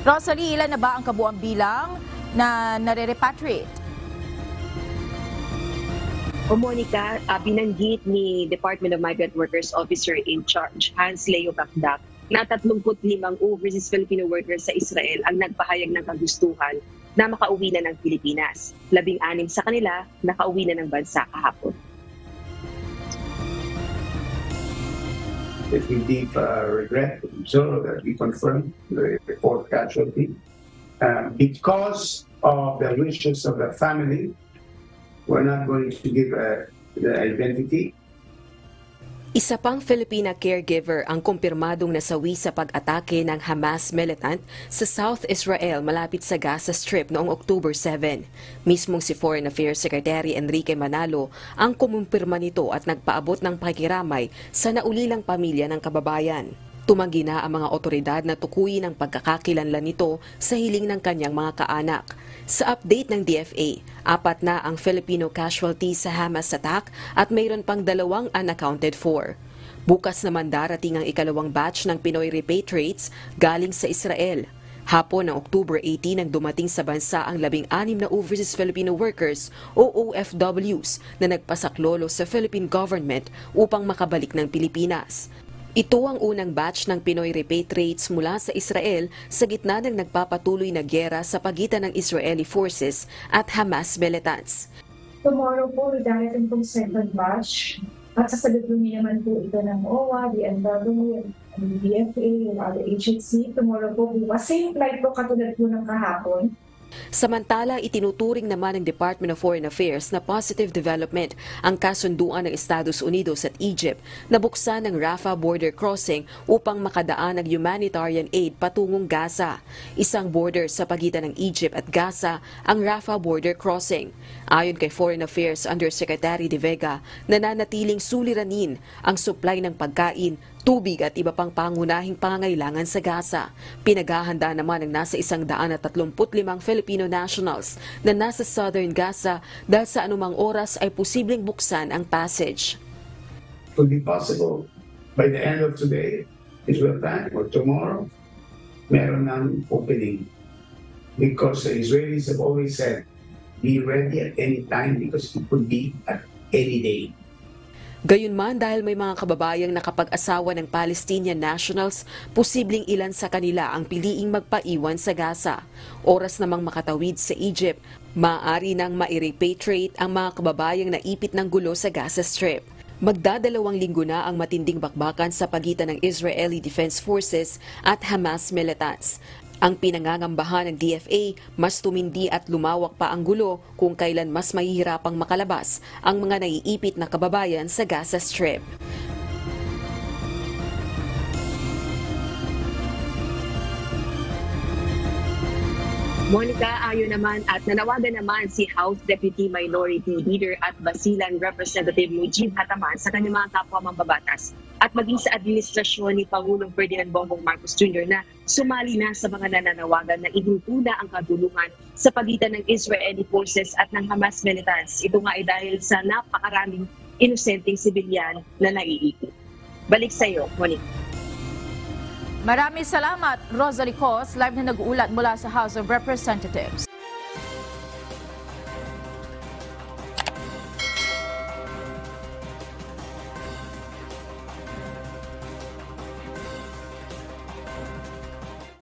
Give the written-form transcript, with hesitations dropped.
Rosalie, ilan na ba ang kabuang bilang na nare-repatriate? O Monica, binanggit ni Department of Migrant Workers Officer in Charge, Hans Leo Bakdak, na 35 overseas Filipino workers sa Israel ang nagpahayag ng kagustuhan na makauwi na ng Pilipinas. 16 sa kanila nakauwi na ng bansa kahapon. With deep regret, so that we confirm the fourth casualty. Because of the wishes of the family, we're not going to give the identity. Isa pang Filipina caregiver ang kumpirmadong nasawi sa pag-atake ng Hamas militant sa South Israel malapit sa Gaza Strip noong October 7. Mismong si Foreign Affairs Secretary Enrique Manalo ang kumumpirma nito at nagpaabot ng pakikiramay sa naulilang pamilya ng kababayan. Tumanggi na ang mga otoridad na tukuyin ang pagkakakilanlan nito sa hiling ng kanyang mga kaanak. Sa update ng DFA, 4 na ang Filipino casualties sa Hamas attack at mayroon pang 2 unaccounted for. Bukas naman darating ang ikalawang batch ng Pinoy repatriates galing sa Israel. Hapon ng October 18 nang dumating sa bansa ang 16 na overseas Filipino workers o OFWs na nagpasaklolo sa Philippine government upang makabalik ng Pilipinas. Ito ang unang batch ng Pinoy repatriates mula sa Israel sa gitna ng nagpapatuloy na gyera sa pagitan ng Israeli forces at Hamas militants. Tomorrow po, darating pong second batch. At sasaluduhin naman po ito ng OWA, DMW, DFA, yung other agency. Tomorrow po, bukas. Same flight po katulad po ng kahapon. Samantala, itinuturing naman ng Department of Foreign Affairs na positive development ang kasunduan ng Estados Unidos at Egypt na buksan ng Rafah border crossing upang makadaan ng humanitarian aid patungong Gaza. Isang border sa pagitan ng Egypt at Gaza ang Rafah border crossing. Ayon kay Foreign Affairs Undersecretary De Vega, nananatiling suliranin ang supply ng pagkain, tubig at iba pang pangunahing pangangailangan sa Gaza. Pinaghahanda naman ng nasa 135 Filipino nationals na nasa southern Gaza dahil sa anumang oras ay posibleng buksan ang passage. It will be possible by the end of today, Israel time, or tomorrow, meron ng opening. Because the Israelis have always said, be ready at any time because it could be at any day. Gayunman dahil may mga kababayang nakapag-asawa ng Palestinian nationals, posibleng ilan sa kanila ang piliing magpaiwan sa Gaza. Oras namang makatawid sa Egypt, maaari nang ma-repatriate ang mga kababayang naipit ng gulo sa Gaza Strip. Magdadalawang linggo na ang matinding bakbakan sa pagitan ng Israeli Defense Forces at Hamas militants. Ang pinangangambahan ng DFA, mas tumindi at lumawak pa ang gulo kung kailan mas mahihirapang makalabas ang mga naiipit na kababayan sa Gaza Strip. Monica, ayon naman at nanawagan naman si House Deputy Minority Leader at Basilan Representative Mujib Hataman sa kanyang mga kapwa mambabatas at maging sa administrasyon ni Pangulong Ferdinand Bongbong Marcos Jr. na sumali na sa mga nananawagan na ihinto ang kaguluhan sa pagitan ng Israeli forces at ng Hamas militants. Ito nga ay dahil sa napakaraming inosenteng sibilyan na naiipit. Balik sa iyo, Monica. Maraming salamat, Rosalie Cos, live na nag-uulat mula sa House of Representatives.